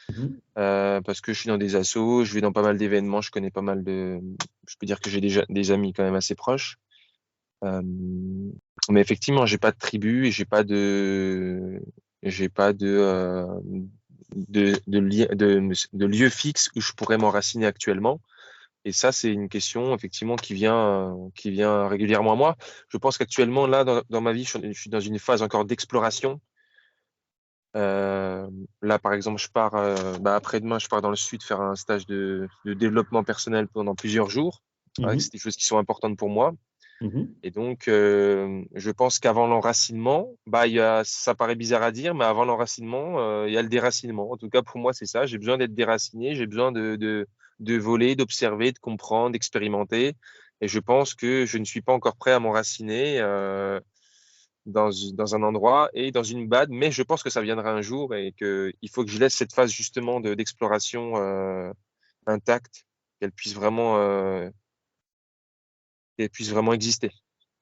Mhm. parce que je suis dans des assos, je vais dans pas mal d'événements, je connais pas mal de. Je peux dire que j'ai déjà des amis quand même assez proches. Euh, mais effectivement, j'ai pas de tribu et j'ai pas de lieu fixe où je pourrais m'enraciner actuellement. Et ça, c'est une question effectivement qui vient régulièrement à moi. Je pense qu'actuellement, là, dans ma vie, je suis dans une phase encore d'exploration. Là, par exemple, après-demain, je pars dans le sud faire un stage de développement personnel pendant plusieurs jours. Ouais, Mhm. c'est des choses qui sont importantes pour moi. Mhm. Et donc, je pense qu'avant l'enracinement, ça paraît bizarre à dire, mais avant l'enracinement, il y a le déracinement. En tout cas, pour moi, c'est ça. J'ai besoin d'être déraciné, j'ai besoin de voler, d'observer, de comprendre, d'expérimenter. Et je pense que je ne suis pas encore prêt à m'enraciner dans un endroit et dans une BAD, mais je pense que ça viendra un jour et qu'il faut que je laisse cette phase justement d'exploration intacte, qu'elle puisse vraiment, euh, qu'elle puisse vraiment exister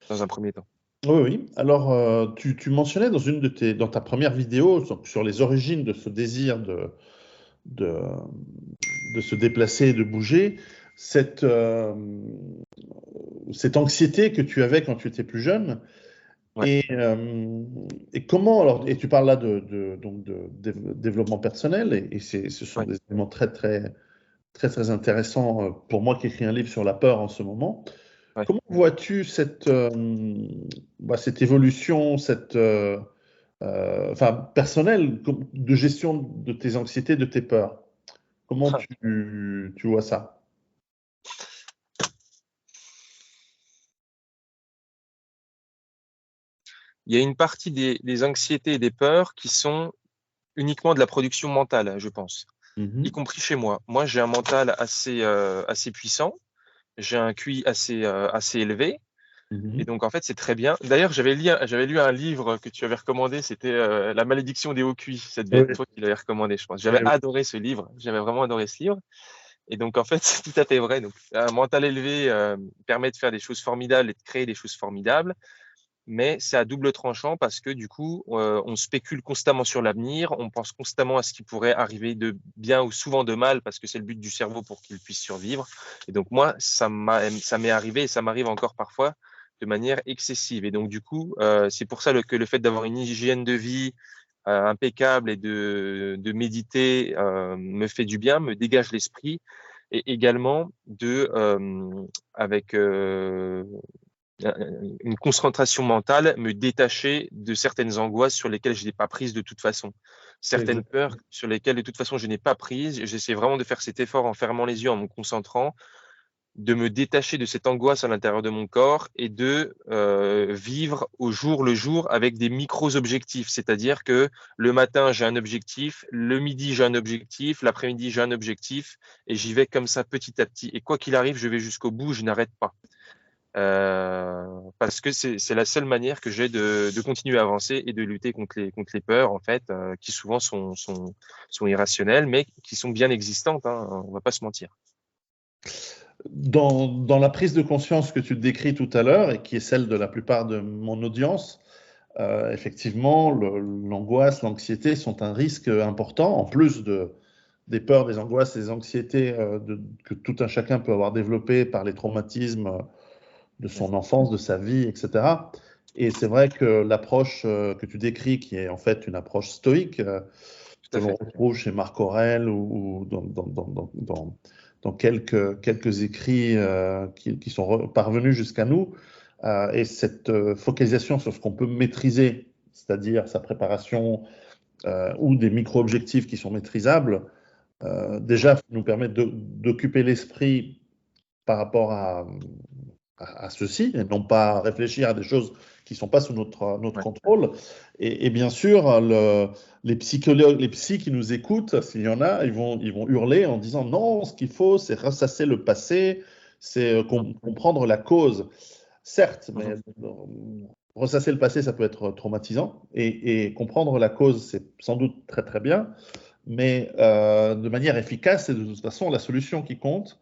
dans un premier temps. Oui, oui. Alors, tu mentionnais dans ta première vidéo sur les origines de ce désir de, de se déplacer et de bouger, cette, euh, cette anxiété que tu avais quand tu étais plus jeune. Ouais. Et comment, alors, et tu parles là donc de développement personnel, et ce sont Ouais. des éléments très, très, très, très intéressants pour moi qui écris un livre sur la peur en ce moment. Ouais. Comment vois-tu cette évolution, enfin, personnelle, de gestion de tes anxiétés, de tes peurs? Comment tu vois ça? Il y a une partie des anxiétés et des peurs qui sont uniquement de la production mentale, je pense, y Mhm, compris chez moi. Moi, j'ai un mental assez puissant, j'ai un QI assez élevé, et mhm. donc en fait, c'est très bien. D'ailleurs, j'avais lu un livre que tu avais recommandé, c'était La malédiction des hauts QI. Ça devait être Oui, toi qui l'avais recommandé, je pense. oui, J'avais oui. adoré ce livre, j'avais vraiment adoré ce livre. Et donc, en fait, c'est tout à fait vrai. Donc, un mental élevé permet de faire des choses formidables et de créer des choses formidables. Mais c'est à double tranchant parce que du coup, on spécule constamment sur l'avenir, on pense constamment à ce qui pourrait arriver de bien ou souvent de mal parce que c'est le but du cerveau pour qu'il puisse survivre. Et donc moi, ça m'est arrivé et ça m'arrive encore parfois de manière excessive. Et donc du coup, c'est pour ça que le fait d'avoir une hygiène de vie impeccable et de méditer me fait du bien, me dégage l'esprit et également avec une concentration mentale, me détacher de certaines angoisses sur lesquelles je n'ai pas prise de toute façon. Certaines Exact. peurs sur lesquelles de toute façon je n'ai pas prise. J'essaie vraiment de faire cet effort en fermant les yeux, en me concentrant de me détacher de cette angoisse à l'intérieur de mon corps et de vivre au jour le jour avec des micros-objectifs. C'est-à-dire que le matin, j'ai un objectif, le midi, j'ai un objectif, l'après-midi, j'ai un objectif, et j'y vais comme ça petit à petit. Et quoi qu'il arrive, je vais jusqu'au bout, je n'arrête pas. Parce que c'est la seule manière que j'ai de continuer à avancer et de lutter contre les peurs, en fait, qui souvent sont irrationnelles, mais qui sont bien existantes, hein, on va pas se mentir. Dans la prise de conscience que tu décris tout à l'heure et qui est celle de la plupart de mon audience, effectivement, l'angoisse, l'anxiété sont un risque important, en plus des peurs, des angoisses, des anxiétés que tout un chacun peut avoir développées par les traumatismes de son enfance, de sa vie, etc. Et c'est vrai que l'approche que tu décris, qui est en fait une approche stoïque, Tout que à l'on fait. retrouve chez Marc Aurèle ou dans quelques écrits qui sont parvenus jusqu'à nous, et cette focalisation sur ce qu'on peut maîtriser, c'est-à-dire sa préparation ou des micro-objectifs qui sont maîtrisables, déjà nous permet d'occuper l'esprit par rapport à ceci, et non pas réfléchir à des choses qui ne sont pas sous notre Ouais. contrôle. Et bien sûr, les psychologues, les psys qui nous écoutent, s'il y en a, ils vont hurler en disant non, ce qu'il faut, c'est ressasser le passé, c'est comprendre la cause. Certes, mais ressasser le passé, ça peut être traumatisant, et comprendre la cause, c'est sans doute très très bien, mais de manière efficace, c'est de toute façon la solution qui compte.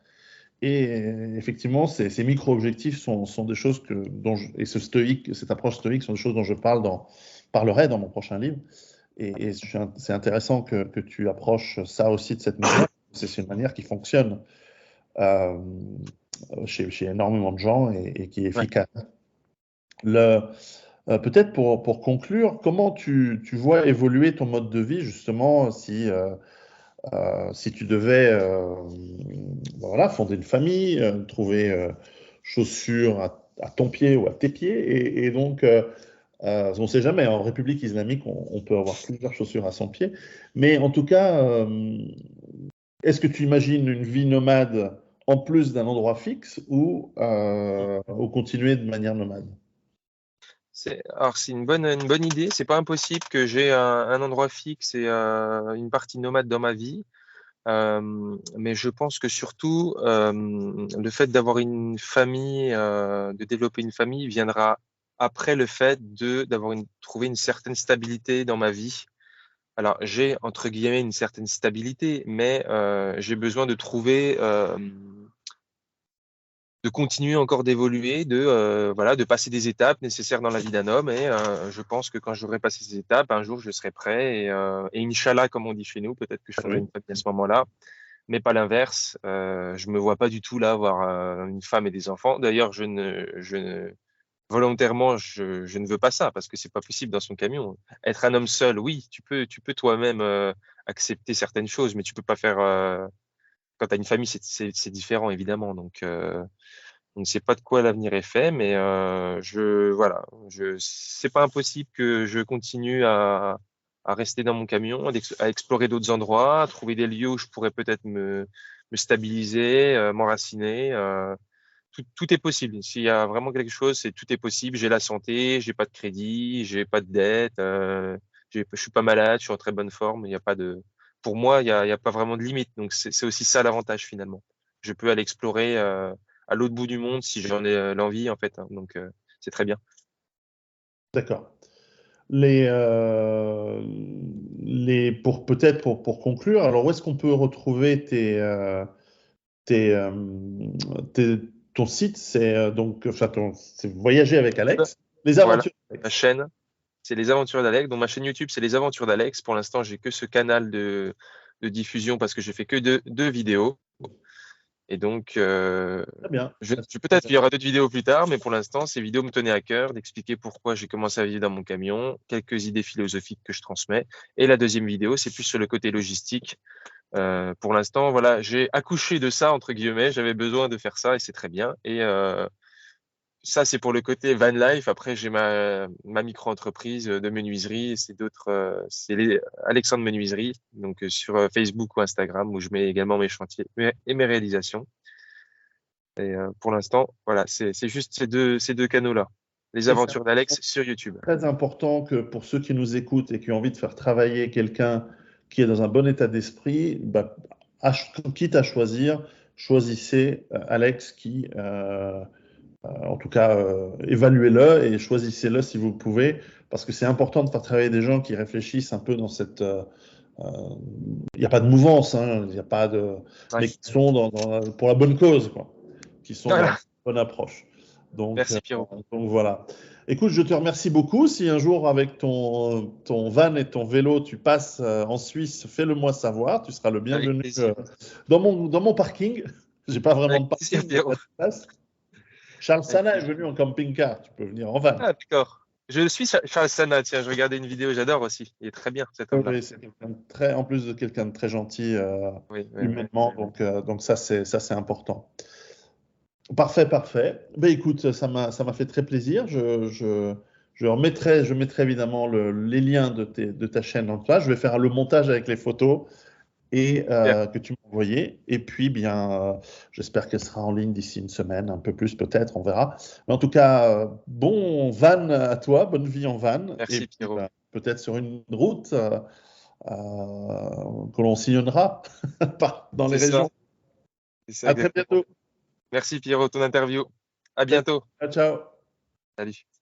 Et effectivement, ces micro-objectifs sont des choses et cette approche stoïque sont des choses dont je parlerai dans mon prochain livre. Et c'est intéressant que tu approches ça aussi de cette manière. C'est une manière qui fonctionne euh, chez énormément de gens et qui est Ouais. efficace. Peut-être pour conclure, comment tu vois évoluer ton mode de vie, justement, si tu devais voilà, fonder une famille, trouver chaussures à ton pied ou à tes pieds, et donc, on ne sait jamais, en République islamique, on peut avoir plusieurs chaussures à son pied, mais en tout cas, est-ce que tu imagines une vie nomade en plus d'un endroit fixe ou continuer de manière nomade? Alors c'est une bonne idée. C'est pas impossible que j'ai un endroit fixe et une partie nomade dans ma vie. Mais je pense que surtout, le fait d'avoir une famille, de développer une famille viendra après le fait d'avoir trouvé une certaine stabilité dans ma vie. Alors, j'ai entre guillemets une certaine stabilité, mais j'ai besoin de trouver, de continuer encore d'évoluer, voilà, de passer des étapes nécessaires dans la vie d'un homme. Et je pense que quand j'aurai passé ces étapes, un jour, je serai prêt. Et Inch'Allah, comme on dit chez nous, peut-être que je ferai Oui. une famille à ce moment-là, mais pas l'inverse. Je me vois pas du tout là avoir une femme et des enfants. D'ailleurs, volontairement, je ne veux pas ça parce que c'est pas possible dans son camion. Être un homme seul, oui, tu peux toi-même accepter certaines choses, mais tu peux pas faire. Quand tu as une famille, c'est différent évidemment. Donc, on ne sait pas de quoi l'avenir est fait, mais voilà, c'est pas impossible que je continue à rester dans mon camion, à explorer d'autres endroits, à trouver des lieux où je pourrais peut-être me stabiliser, m'enraciner. Tout est possible. S'il y a vraiment quelque chose, tout est possible. J'ai la santé, j'ai pas de crédit, j'ai pas de dette, je suis pas malade, je suis en très bonne forme. Il y a pas de, pour moi, il y a pas vraiment de limite. Donc c'est aussi ça l'avantage finalement. Je peux aller explorer à l'autre bout du monde si j'en ai l'envie en fait, hein. Donc c'est très bien. D'accord. Les, euh, pour conclure, alors où est-ce qu'on peut retrouver tes, euh, tes- ton site? C'est c'est Voyager avec Alex, les Voilà, aventures ma d'Alex. chaîne, c'est les aventures d'Alex. Donc ma chaîne YouTube, c'est les aventures d'Alex. Pour l'instant, j'ai que ce canal de diffusion parce que j'ai fait que deux vidéos. Et donc, Très bien. peut-être qu'il y aura d'autres vidéos plus tard, mais pour l'instant, ces vidéos me tenaient à cœur d'expliquer pourquoi j'ai commencé à vivre dans mon camion, quelques idées philosophiques que je transmets. Et la deuxième vidéo, c'est plus sur le côté logistique. Pour l'instant, voilà, j'ai accouché de ça, entre guillemets. J'avais besoin de faire ça et c'est très bien. Et ça, c'est pour le côté van life. Après, j'ai ma micro-entreprise de menuiserie. C'est les Alexandre Menuiserie, donc sur Facebook ou Instagram, où je mets également mes chantiers et mes réalisations. Et pour l'instant, voilà, c'est juste ces deux canaux-là. Les Et c'est aventures d'Alex sur YouTube. très important que pour ceux qui nous écoutent et qui ont envie de faire travailler quelqu'un qui est dans un bon état d'esprit, bah, quitte à choisir, choisissez Alex qui, en tout cas, évaluez-le et choisissez-le si vous pouvez, parce que c'est important de faire travailler des gens qui réfléchissent un peu dans cette... Il n'y a pas de mouvance, hein, il n'y a pas de... Ouais. mais qui sont pour la bonne cause, quoi, qui sont dans la Voilà. bonne approche. Donc, Merci Pierrot. donc voilà. Écoute, je te remercie beaucoup. Si un jour, avec ton van et ton vélo, tu passes en Suisse, fais-le moi savoir. Tu seras le Avec bienvenu plaisir. dans mon parking. J'ai pas vraiment Avec de plaisir, parking, mais Pierrot. pas de place. Charles Avec Sana est plaisir. venu en camping-car. Tu peux venir en van. Ah, d'accord. Je suis Charles Sana, tiens, je regardais une vidéo, j'adore aussi. Il est très bien, cet homme-là. Oui, c'est très, en plus de quelqu'un de très gentil Oui, oui, oui. humainement. Donc ça, c'est important. Parfait, parfait. Ben, écoute, ça m'a fait très plaisir. Je mettrai évidemment les liens de ta chaîne en place. Je vais faire le montage avec les photos et Super. que tu m'as envoyées. Et puis, bien, j'espère qu'elle sera en ligne d'ici une semaine, un peu plus peut-être, on verra. Mais en tout cas, bon van à toi, bonne vie en van. Et Merci puis, Pierrot. ben, peut-être sur une route que l'on sillonnera dans les C'est ça, régions. c'est ça À très exactement. bientôt. Merci Pierrot, ton interview. À bientôt. Ciao, ciao. Salut.